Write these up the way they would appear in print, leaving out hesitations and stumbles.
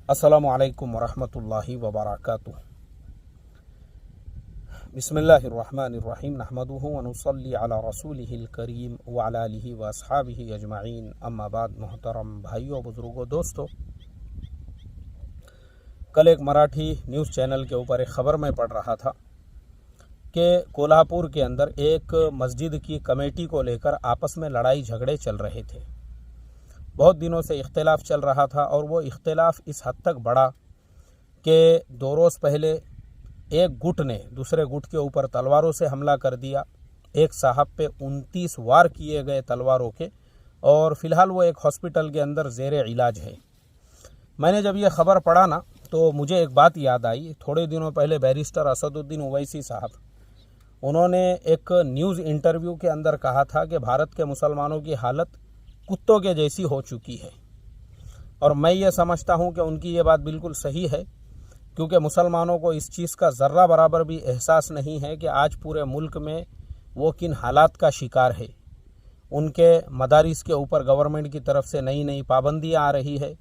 अस्सलामु अलैकुम वरहमतुल्लाहि वबरकातुह। बिस्मिल्लाहिर्रहमानिर्रहीम नहमदुहु व नुसल्ली अला रसूलिहिल करीम व अला आलिहि व अस्हाबिहि अजमाइन अम्मा बाद। मोहतरम भाइयों, बुजुर्गों, दोस्तों, कल एक मराठी न्यूज़ चैनल के ऊपर एक ख़बर में पढ़ रहा था कि कोल्हापुर के अंदर एक मस्जिद की कमेटी को लेकर आपस में लड़ाई झगड़े चल रहे थे। बहुत दिनों से इख्तिलाफ़ चल रहा था और वो इख्तिलाफ़ इस हद तक बढ़ा कि 2 रोज़ पहले एक गुट ने दूसरे गुट के ऊपर तलवारों से हमला कर दिया। एक साहब पे 29 वार किए गए तलवारों के, और फ़िलहाल वो एक हॉस्पिटल के अंदर ज़ेरे इलाज है। मैंने जब ये ख़बर पढ़ा ना, तो मुझे एक बात याद आई। थोड़े दिनों पहले बैरिस्टर असदुद्दीन ओवैसी साहब, उन्होंने एक न्यूज़ इंटरव्यू के अंदर कहा था कि भारत के मुसलमानों की हालत कुत्तों के जैसी हो चुकी है। और मैं ये समझता हूँ कि उनकी ये बात बिल्कुल सही है, क्योंकि मुसलमानों को इस चीज़ का ज़र्रा बराबर भी एहसास नहीं है कि आज पूरे मुल्क में वो किन हालात का शिकार है। उनके मदारिस के ऊपर गवर्नमेंट की तरफ से नई नई पाबंदियाँ आ रही है।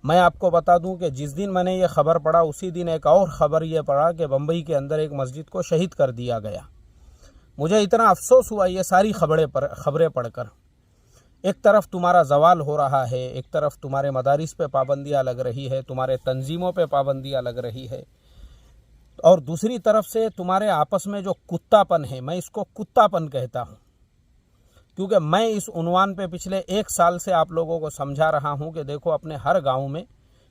मैं आपको बता दूं कि जिस दिन मैंने ये ख़बर पढ़ा, उसी दिन एक और ख़बर ये पढ़ा कि बम्बई के अंदर एक मस्जिद को शहीद कर दिया गया। मुझे इतना अफसोस हुआ ये सारी खबरें पढ़कर। एक तरफ तुम्हारा जवाल हो रहा है, एक तरफ तुम्हारे मदारिस पे पाबंदियाँ लग रही है, तुम्हारे तंजीमों पे पाबंदियाँ लग रही है, और दूसरी तरफ से तुम्हारे आपस में जो कुत्तापन है, मैं इसको कुत्तापन कहता हूँ, क्योंकि मैं इस उन्वान पे पिछले 1 साल से आप लोगों को समझा रहा हूँ कि देखो, अपने हर गांव में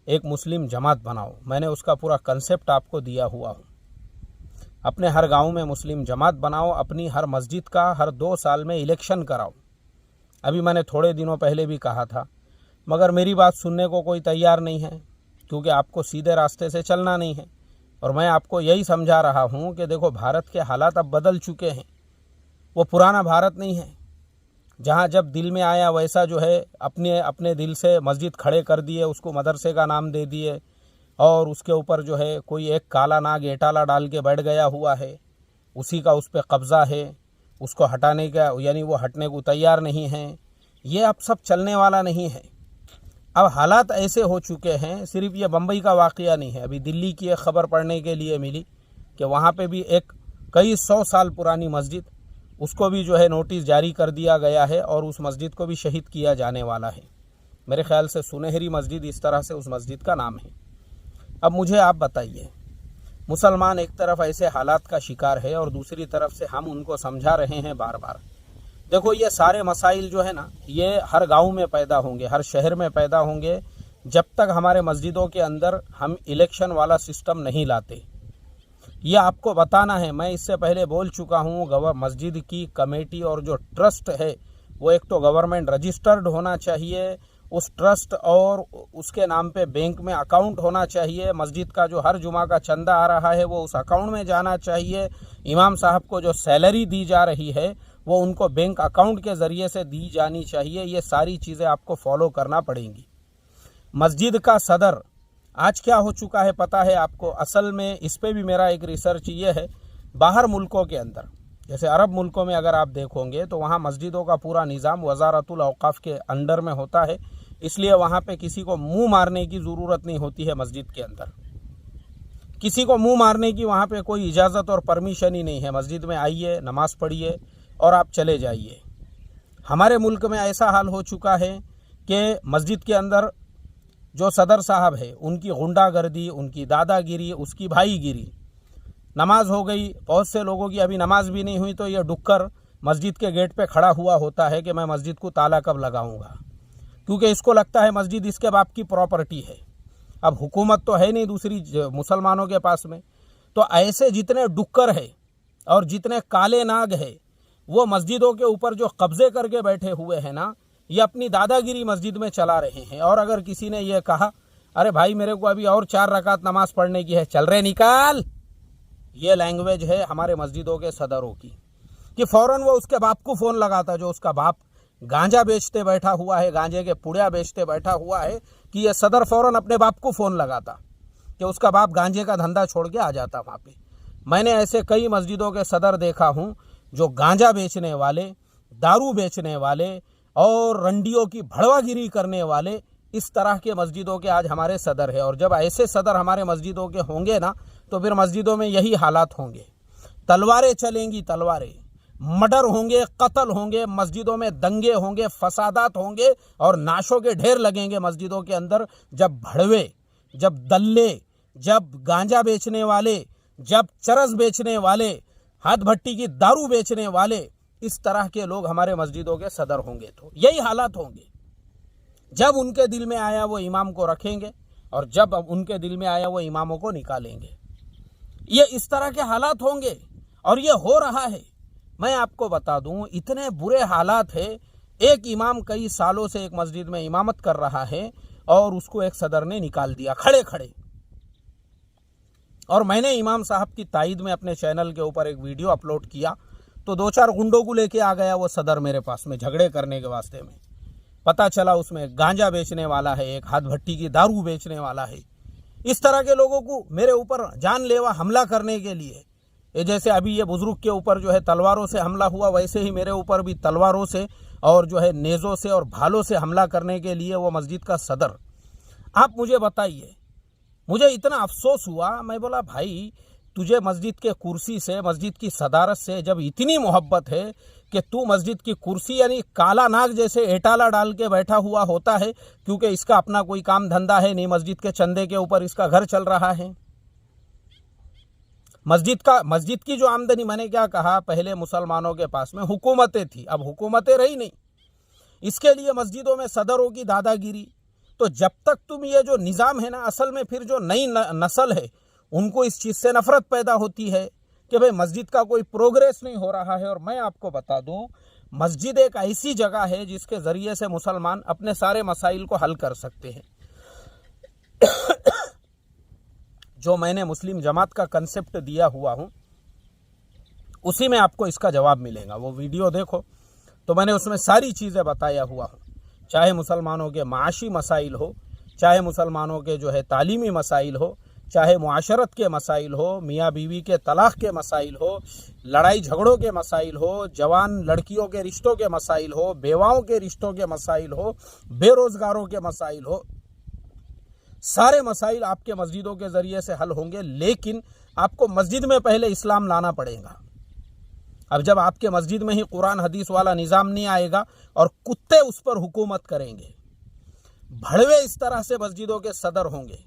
एक मुस्लिम जमात बनाओ। मैंने उसका पूरा कंसेप्ट आपको दिया हुआ हूँ। अपने हर गांव में मुस्लिम जमात बनाओ, अपनी हर मस्जिद का हर 2 साल में इलेक्शन कराओ। अभी मैंने थोड़े दिनों पहले भी कहा था, मगर मेरी बात सुनने को कोई तैयार नहीं है, क्योंकि आपको सीधे रास्ते से चलना नहीं है। और मैं आपको यही समझा रहा हूँ कि देखो, भारत के हालात अब बदल चुके हैं। वो पुराना भारत नहीं है, जहाँ जब दिल में आया वैसा जो है अपने दिल से मस्जिद खड़े कर दिए, उसको मदरसे का नाम दे दिए, और उसके ऊपर जो है कोई एक काला नाग एटाला डाल के बैठ गया हुआ है, उसी का उस पर कब्ज़ा है, उसको हटाने का यानी वो हटने को तैयार नहीं है। ये अब सब चलने वाला नहीं है। अब हालात ऐसे हो चुके हैं। सिर्फ ये बम्बई का वाक़या नहीं है। अभी दिल्ली की एक ख़बर पढ़ने के लिए मिली कि वहाँ पे भी एक कई 100 साल पुरानी मस्जिद, उसको भी जो है नोटिस जारी कर दिया गया है, और उस मस्जिद को भी शहीद किया जाने वाला है। मेरे ख्याल से सुनहरी मस्जिद, इस तरह से उस मस्जिद का नाम है। अब मुझे आप बताइए, मुसलमान एक तरफ ऐसे हालात का शिकार है और दूसरी तरफ से हम उनको समझा रहे हैं बार बार। देखो, ये सारे मसाइल जो है ना, ये हर गांव में पैदा होंगे, हर शहर में पैदा होंगे, जब तक हमारे मस्जिदों के अंदर हम इलेक्शन वाला सिस्टम नहीं लाते। ये आपको बताना है। मैं इससे पहले बोल चुका हूँ, मस्जिद की कमेटी और जो ट्रस्ट है, वो एक तो गवर्नमेंट रजिस्टर्ड होना चाहिए। उस ट्रस्ट और उसके नाम पे बैंक में अकाउंट होना चाहिए। मस्जिद का जो हर जुमा का चंदा आ रहा है, वो उस अकाउंट में जाना चाहिए। इमाम साहब को जो सैलरी दी जा रही है, वो उनको बैंक अकाउंट के ज़रिए से दी जानी चाहिए। ये सारी चीज़ें आपको फॉलो करना पड़ेंगी। मस्जिद का सदर आज क्या हो चुका है पता है आपको? असल में इस पर भी मेरा एक रिसर्च ये है, बाहर मुल्कों के अंदर, जैसे अरब मुल्कों में अगर आप देखोगे तो वहाँ मस्जिदों का पूरा निज़ाम वज़ारतुल औक़ाफ़ के अंडर में होता है। इसलिए वहाँ पे किसी को मुंह मारने की ज़रूरत नहीं होती है। मस्जिद के अंदर किसी को मुंह मारने की वहाँ पे कोई इजाज़त और परमिशन ही नहीं है। मस्जिद में आइए, नमाज़ पढ़िए और आप चले जाइए। हमारे मुल्क में ऐसा हाल हो चुका है कि मस्जिद के अंदर जो सदर साहब है, उनकी गुंडागर्दी, उनकी दादागिरी, उसकी भाईगिरी। नमाज हो गई, बहुत से लोगों की अभी नमाज भी नहीं हुई, तो ये डुक्कर मस्जिद के गेट पे खड़ा हुआ होता है कि मैं मस्जिद को ताला कब लगाऊंगा, क्योंकि इसको लगता है मस्जिद इसके बाप की प्रॉपर्टी है। अब हुकूमत तो है नहीं दूसरी मुसलमानों के पास में। तो ऐसे जितने डुक्कर है और जितने काले नाग है, वो मस्जिदों के ऊपर जो कब्जे करके बैठे हुए हैं ना, ये अपनी दादागिरी मस्जिद में चला रहे हैं। और अगर किसी ने ये कहा, अरे भाई मेरे को अभी और 4 रकात नमाज पढ़ने की है, चल रहे निकाल, ये लैंग्वेज है हमारे मस्जिदों के सदरों की, कि फ़ौरन वो उसके बाप को फ़ोन लगाता, जो उसका बाप गांजा बेचते बैठा हुआ है, गांजे के पुड़िया बेचते बैठा हुआ है, कि ये सदर फ़ौरन अपने बाप को फ़ोन लगाता कि उसका बाप गांजे का धंधा छोड़ के आ जाता वहाँ पे। मैंने ऐसे कई मस्जिदों के सदर देखा हूँ जो गांजा बेचने वाले, दारू बेचने वाले और रंडियों की भड़वागिरी करने वाले इस तरह के मस्जिदों के आज हमारे सदर है। और जब ऐसे सदर हमारे मस्जिदों के होंगे ना, तो फिर मस्जिदों में यही हालात होंगे। तलवारें चलेंगी, तलवारें, मर्डर होंगे, कत्ल होंगे, मस्जिदों में दंगे होंगे, फसादात होंगे और नाशों के ढेर लगेंगे मस्जिदों के अंदर। जब भड़वे, जब दल्ले, जब गांजा बेचने वाले, जब चरस बेचने वाले, हाथ भट्टी की दारू बेचने वाले, इस तरह के लोग हमारे मस्जिदों के सदर होंगे तो यही हालात होंगे। जब उनके दिल में आया वो इमाम को रखेंगे और जब उनके दिल में आया वो इमामों को निकालेंगे। ये इस तरह के हालात होंगे और ये हो रहा है। मैं आपको बता दूं, इतने बुरे हालात है। एक इमाम कई सालों से एक मस्जिद में इमामत कर रहा है और उसको एक सदर ने निकाल दिया खड़े खड़े। और मैंने इमाम साहब की तायद में अपने चैनल के ऊपर एक वीडियो अपलोड किया तो 2-4 गुंडों को लेके आ गया वो सदर मेरे पास में झगड़े करने के वास्ते में। पता चला उसमें गांजा बेचने वाला है, एक हाथ भट्टी की दारू बेचने वाला है। इस तरह के लोगों को मेरे ऊपर जानलेवा हमला करने के लिए, ये जैसे अभी ये बुजुर्ग के ऊपर जो है तलवारों से हमला हुआ, वैसे ही मेरे ऊपर भी तलवारों से और जो है नेज़ों से और भालों से हमला करने के लिए वो मस्जिद का सदर। आप मुझे बताइए, मुझे इतना अफसोस हुआ। मैं बोला भाई, तुझे मस्जिद के कुर्सी से, मस्जिद की सदारत से जब इतनी मोहब्बत है कि तू मस्जिद की कुर्सी यानी काला नाग जैसे एटाला डाल के बैठा हुआ होता है, क्योंकि इसका अपना कोई काम धंधा है नहीं, मस्जिद के चंदे के ऊपर इसका घर चल रहा है। मस्जिद की जो आमदनी, मैंने क्या कहा, पहले मुसलमानों के पास में हुकूमतें थी, अब हुकूमतें रही नहीं। इसके लिए मस्जिदों में सदरों की दादागिरी। तो जब तक तुम ये जो निज़ाम है ना, असल में फिर जो नई नस्ल है उनको इस चीज़ से नफरत पैदा होती है कि भाई मस्जिद का कोई प्रोग्रेस नहीं हो रहा है। और मैं आपको बता दूं, मस्जिद एक ऐसी जगह है जिसके ज़रिए से मुसलमान अपने सारे मसाइल को हल कर सकते हैं। जो मैंने मुस्लिम जमात का कंसेप्ट दिया हुआ हूँ उसी में आपको इसका जवाब मिलेगा। वो वीडियो देखो तो मैंने उसमें सारी चीज़ें बताया हुआ हूँ, चाहे मुसलमानों के माशी मसाइल हो, चाहे मुसलमानों के जो है तालीमी मसाइल हो, चाहे मुआशरत के मसाइल हो, मियाँ बीवी के तलाक़ के मसाइल हो, लड़ाई झगड़ों के मसाइल हो, जवान लड़कियों के रिश्तों के मसाइल हो, बेवाओं के रिश्तों के मसाइल हो, बेरोज़गारों के मसाइल हो। सारे मसाइल आपके मस्जिदों के ज़रिए से हल होंगे, लेकिन आपको मस्जिद में पहले इस्लाम लाना पड़ेगा। अब जब आपके मस्जिद में ही कुरान हदीस वाला निज़ाम नहीं आएगा और कुत्ते उस पर हुकूमत करेंगे, भड़वे इस तरह से मस्जिदों के सदर होंगे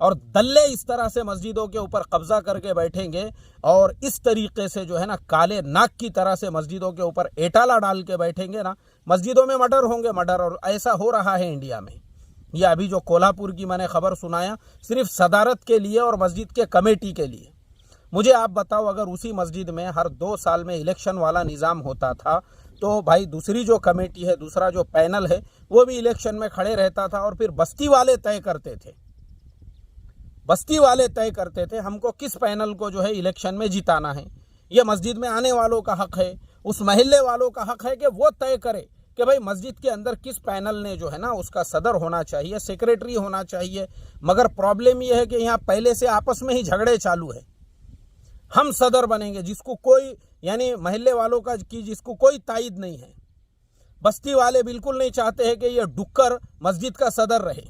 और दल्ले इस तरह से मस्जिदों के ऊपर कब्जा करके बैठेंगे और इस तरीके से जो है ना काले नाक की तरह से मस्जिदों के ऊपर एटाला डाल के बैठेंगे ना, मस्जिदों में मर्डर होंगे, मर्डर। और ऐसा हो रहा है इंडिया में। ये अभी जो कोल्हापुर की मैंने खबर सुनाया, सिर्फ सदारत के लिए और मस्जिद के कमेटी के लिए। मुझे आप बताओ, अगर उसी मस्जिद में हर 2 साल में इलेक्शन वाला निज़ाम होता था तो भाई दूसरी जो कमेटी है, दूसरा जो पैनल है, वो भी इलेक्शन में खड़े रहता था और फिर बस्ती वाले तय करते थे, बस्ती वाले तय करते थे हमको किस पैनल को जो है इलेक्शन में जिताना है। ये मस्जिद में आने वालों का हक है, उस महल्ले वालों का हक है कि वो तय करे कि भाई मस्जिद के अंदर किस पैनल ने जो है ना उसका सदर होना चाहिए, सेक्रेटरी होना चाहिए। मगर प्रॉब्लम ये है कि यहाँ पहले से आपस में ही झगड़े चालू है। हम सदर बनेंगे, जिसको कोई यानी महल्ले वालों का की जिसको कोई तायद नहीं है। बस्ती वाले बिल्कुल नहीं चाहते हैं कि ये डुक्कर मस्जिद का सदर रहे।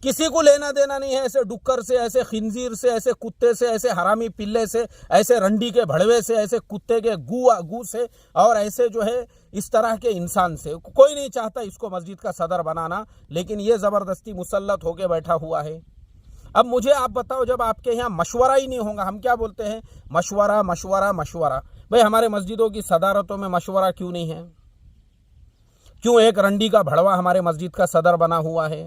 किसी को लेना देना नहीं है ऐसे डुक्कर से, ऐसे खिंजीर से, ऐसे कुत्ते से, ऐसे हरामी पिल्ले से, ऐसे रंडी के भड़वे से, ऐसे कुत्ते के गू से और ऐसे जो है इस तरह के इंसान से। कोई नहीं चाहता इसको मस्जिद का सदर बनाना, लेकिन ये ज़बरदस्ती मुसल्लत होके बैठा हुआ है। अब मुझे आप बताओ, जब आपके यहाँ मशवरा ही नहीं होगा, हम क्या बोलते हैं, मशवरा मशवरा मशवरा। भाई हमारे मस्जिदों की सदारतों में मशवरा क्यों नहीं है? क्यों एक रंडी का भड़वा हमारे मस्जिद का सदर बना हुआ है?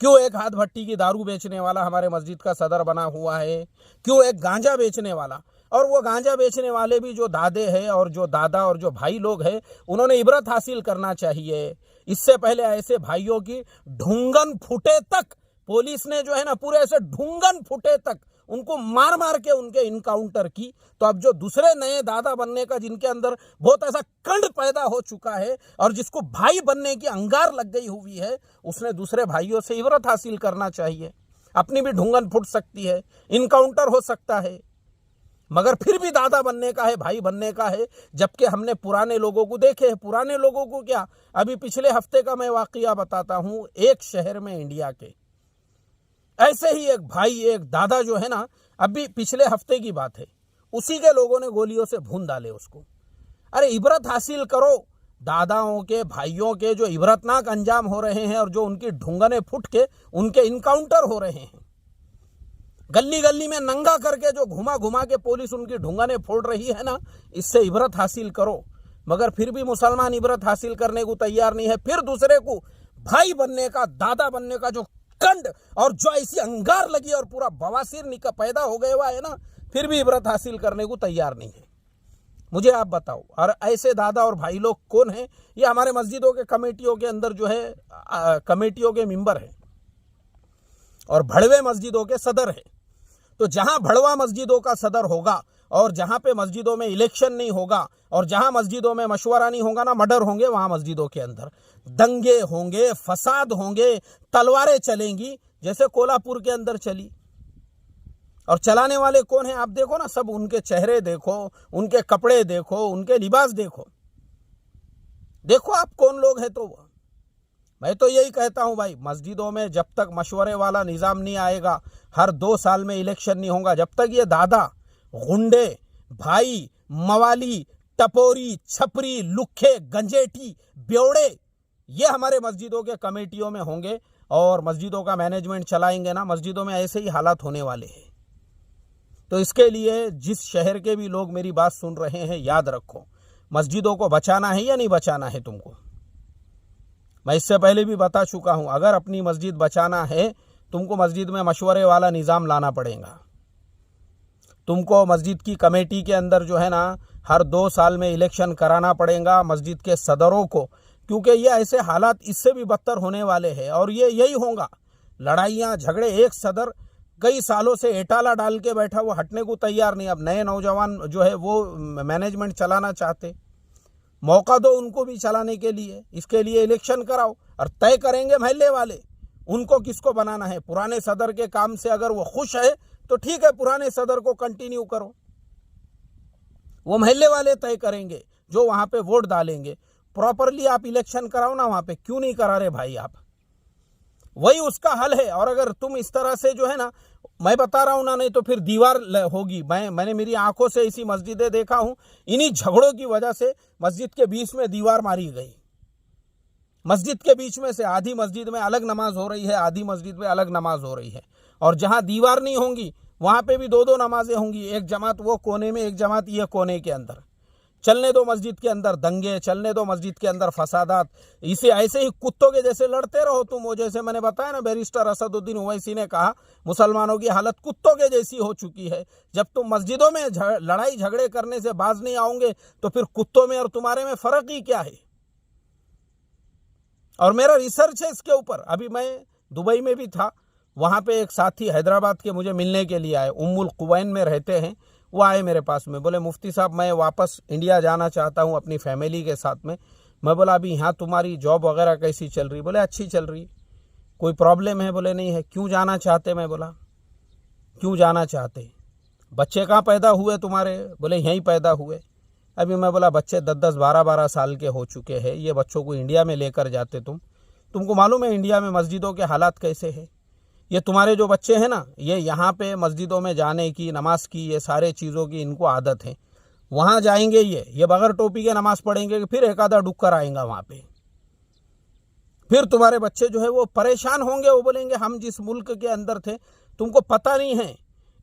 क्यों एक हाथ भट्टी की दारू बेचने वाला हमारे मस्जिद का सदर बना हुआ है? क्यों एक गांजा बेचने वाला? और वो गांजा बेचने वाले भी जो दादे हैं और जो दादा और जो भाई लोग हैं, उन्होंने इबरत हासिल करना चाहिए। इससे पहले ऐसे भाइयों की ढूंगन फुटे तक पुलिस ने जो है ना पूरे ऐसे ढूंगन फुटे तक उनको मार मार के उनके इनकाउंटर की। तो अब जो दूसरे नए दादा बनने का जिनके अंदर बहुत ऐसा कंड पैदा हो चुका है और जिसको भाई बनने की अंगार लग गई हुई है, उसने दूसरे भाइयों से इबरत हासिल करना चाहिए। अपनी भी ढूंगन फुट सकती है, इनकाउंटर हो सकता है। मगर फिर भी दादा बनने का है, भाई बनने का है। जबकि हमने पुराने लोगों को देखे हैं। पुराने लोगों को क्या, अभी पिछले हफ्ते का मैं वाकया बताता हूँ। एक शहर में इंडिया के ऐसे ही एक भाई, एक दादा जो है ना, अभी पिछले हफ्ते की बात है, उसी के लोगों ने गोलियों से भून डाले उसको। अरे इबरत हासिल करो दादाओं के, भाइयों के जो इबरतनाक अंजाम हो रहे हैं और जो उनकी ढूंगने फुट के उनके इनकाउंटर हो रहे हैं। गली गली में नंगा करके जो घुमा घुमा के पुलिस उनकी ढूंगने फोड़ रही है ना, इससे इबरत हासिल करो। मगर फिर भी मुसलमान इबरत हासिल करने को तैयार नहीं है। फिर दूसरे को भाई बनने का, दादा बनने का जो कंड और जो ऐसी अंगार लगी और पूरा बवासीर निका पैदा हो गया हुआ है ना, फिर भी इबरत हासिल करने को तैयार नहीं है। मुझे आप बताओ, और ऐसे दादा और भाई लोग कौन हैं? ये हमारे मस्जिदों के कमेटियों के अंदर जो है कमेटियों के मेंबर हैं और भड़वे मस्जिदों के सदर हैं। तो जहां भड़वा मस्जिदों का सदर होगा और जहां पे मस्जिदों में इलेक्शन नहीं होगा और जहां मस्जिदों में मशवरा नहीं होगा ना, मर्डर होंगे, वहां मस्जिदों के अंदर दंगे होंगे, फसाद होंगे, तलवारें चलेंगी, जैसे कोल्हापुर के अंदर चली। और चलाने वाले कौन हैं? आप देखो ना, सब उनके चेहरे देखो, उनके कपड़े देखो, उनके लिबास देखो, देखो आप कौन लोग हैं। तो मैं तो यही कहता हूं भाई, मस्जिदों में जब तक मशवरे वाला निज़ाम नहीं आएगा, हर 2 साल में इलेक्शन नहीं होगा, जब तक ये दादा, गुंडे, भाई, मवाली, टपोरी, छपरी, लुखे, गंजेटी, ब्योड़े, ये हमारे मस्जिदों के कमेटियों में होंगे और मस्जिदों का मैनेजमेंट चलाएंगे ना, मस्जिदों में ऐसे ही हालात होने वाले हैं। तो इसके लिए जिस शहर के भी लोग मेरी बात सुन रहे हैं, याद रखो, मस्जिदों को बचाना है या नहीं बचाना है तुमको। मैं इससे पहले भी बता चुका हूं, अगर अपनी मस्जिद बचाना है, तुमको मस्जिद में मशवरे वाला निज़ाम लाना पड़ेगा। तुमको मस्जिद की कमेटी के अंदर जो है ना, हर 2 साल में इलेक्शन कराना पड़ेगा मस्जिद के सदरों को, क्योंकि ये ऐसे हालात इससे भी बदतर होने वाले हैं और ये यही होगा। लड़ाइयाँ झगड़े, एक सदर कई सालों से एटाला डाल के बैठा, वो हटने को तैयार नहीं। अब नए नौजवान जो है वो मैनेजमेंट चलाना चाहते, मौका दो उनको भी चलाने के लिए। इसके लिए इलेक्शन कराओ और तय करेंगे महल्ले वाले उनको किसको बनाना है। पुराने सदर के काम से अगर वो खुश है तो ठीक है, पुराने सदर को कंटिन्यू करो, वो महल्ले वाले तय करेंगे जो वहां पे वोट डालेंगे। प्रॉपरली आप इलेक्शन कराओ ना वहां पे, क्यों नहीं करा रहे भाई आप? वही उसका हल है। और अगर तुम इस तरह से जो है ना, मैं बता रहा हूं ना, नहीं तो फिर दीवार होगी। मैंने मेरी आंखों से ऐसी मस्जिदें देखा हूं, इन्हीं झगड़ों की वजह से मस्जिद के बीच में दीवार मारी गई। मस्जिद के बीच में से आधी मस्जिद में अलग नमाज हो रही है, आधी मस्जिद में अलग नमाज हो रही है। और जहां दीवार नहीं होंगी वहां पे भी 2-2 नमाजें होंगी, एक जमात वो कोने में, एक जमात ये कोने के अंदर। चलने दो मस्जिद के अंदर दंगे, चलने दो मस्जिद के अंदर फसादात। इसे ऐसे ही कुत्तों के जैसे लड़ते रहो तुम। वो जैसे मैंने बताया ना, बैरिस्टर असदुद्दीन ओवैसी ने कहा, मुसलमानों की हालत कुत्तों के जैसी हो चुकी है। जब तुम मस्जिदों में लड़ाई झगड़े करने से बाज नहीं आओगे तो फिर कुत्तों में और तुम्हारे में फर्क ही क्या है? और मेरा रिसर्च है इसके ऊपर। अभी मैं दुबई में भी था, वहां पे एक साथी हैदराबाद के मुझे मिलने के लिए आए, उम्मुल कुवैन में रहते हैं। वो आए मेरे पास में, बोले मुफ्ती साहब मैं वापस इंडिया जाना चाहता हूँ अपनी फैमिली के साथ में। मैं बोला अभी यहाँ तुम्हारी जॉब वगैरह कैसी चल रही? बोले अच्छी चल रही। कोई प्रॉब्लम है? बोले नहीं है। क्यों जाना चाहते? मैं बोला क्यों जाना चाहते? बच्चे कहाँ पैदा हुए तुम्हारे? बोले यहीं पैदा हुए। अभी मैं बोला बच्चे 10-10, 12-12 साल के हो चुके हैं, ये बच्चों को इंडिया में लेकर जाते तुमको मालूम है इंडिया में मस्जिदों के हालात कैसे हैं? ये तुम्हारे जो बच्चे हैं ना, ये यहाँ पे मस्जिदों में जाने की, नमाज की, ये सारे चीज़ों की इनको आदत है। वहाँ जाएंगे ये बगैर टोपी के नमाज पढ़ेंगे, फिर एक आधा डुक्कर आएगा वहाँ पे। फिर तुम्हारे बच्चे जो है वो परेशान होंगे, वो बोलेंगे हम जिस मुल्क के अंदर थे तुमको पता नहीं है।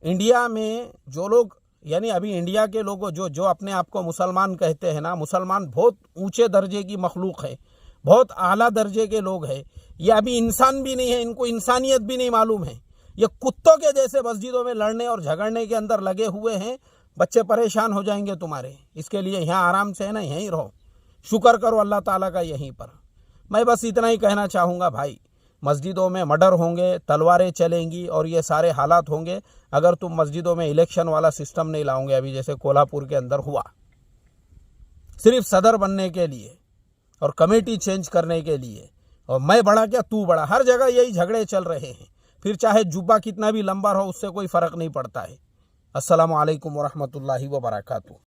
इंडिया में जो लोग, यानी अभी इंडिया के लोग जो अपने आप को मुसलमान कहते हैं ना, मुसलमान बहुत ऊंचे दर्जे की मखलूक है, बहुत आला दर्जे के लोग हैं। ये अभी इंसान भी नहीं है, इनको इंसानियत भी नहीं मालूम है। ये कुत्तों के जैसे मस्जिदों में लड़ने और झगड़ने के अंदर लगे हुए हैं। बच्चे परेशान हो जाएंगे तुम्हारे। इसके लिए यहाँ आराम से है ना, यहीं रहो, शुक्र करो अल्लाह ताला का यहीं पर। मैं बस इतना ही कहना चाहूँगा भाई, मस्जिदों में मर्डर होंगे, तलवारें चलेंगी और ये सारे हालात होंगे अगर तुम मस्जिदों में इलेक्शन वाला सिस्टम नहीं लाओगे। अभी जैसे कोल्हापुर के अंदर हुआ, सिर्फ सदर बनने के लिए और कमेटी चेंज करने के लिए, और मैं बड़ा क्या तू बड़ा, हर जगह यही झगड़े चल रहे हैं। फिर चाहे जुब्बा कितना भी लंबा रहो उससे कोई फ़र्क नहीं पड़ता है। अस्सलामु अलैकुम वरहमतुल्लाहि वबरकातुहू।